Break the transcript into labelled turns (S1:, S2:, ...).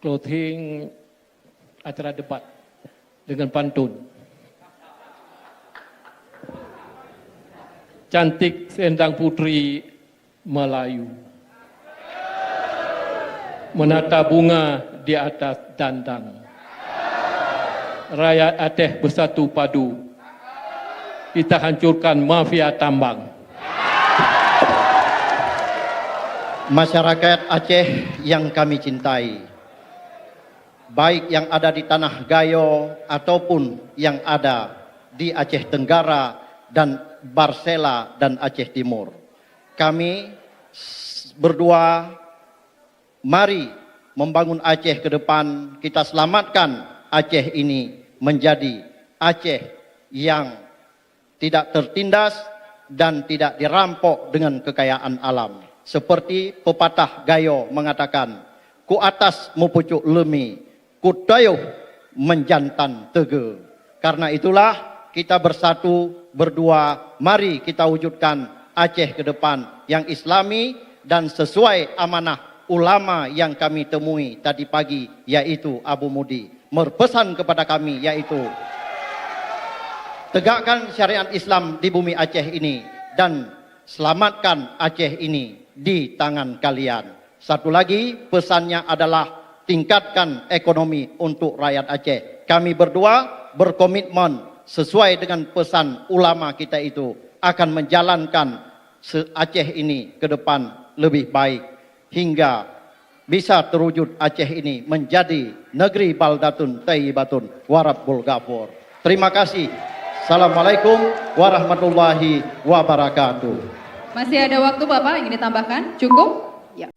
S1: clothing acara debat dengan pantun. Cantik selendang putri Melayu, menata bunga di atas dandang. Rakyat Aceh bersatu padu, kita hancurkan mafia tambang.
S2: Masyarakat Aceh yang kami cintai, baik yang ada di Tanah Gayo ataupun yang ada di Aceh Tenggara dan Barsela dan Aceh Timur. Kami berdua mari membangun Aceh ke depan. Kita selamatkan Aceh ini menjadi Aceh yang tidak tertindas dan tidak dirampok dengan kekayaan alam. Seperti pepatah Gayo mengatakan, ku atas mu pucuk lemi, ku dayuh menjantan tege. Karena itulah kita bersatu berdua, mari kita wujudkan Aceh ke depan yang islami dan sesuai amanah ulama yang kami temui tadi pagi, yaitu Abu Mudi berpesan kepada kami, yaitu tegakkan syariat Islam di bumi Aceh ini dan selamatkan Aceh ini di tangan kalian. Satu lagi pesannya adalah tingkatkan ekonomi untuk rakyat Aceh. Kami berdua berkomitmen sesuai dengan pesan ulama kita itu akan menjalankan Aceh ini ke depan lebih baik hingga bisa terwujud Aceh ini menjadi negeri baldatun thayyibatun warabbul ghafur. Terima kasih. Assalamualaikum warahmatullahi wabarakatuh.
S3: Masih ada waktu Bapak, ingin ditambahkan? Cukup? Ya.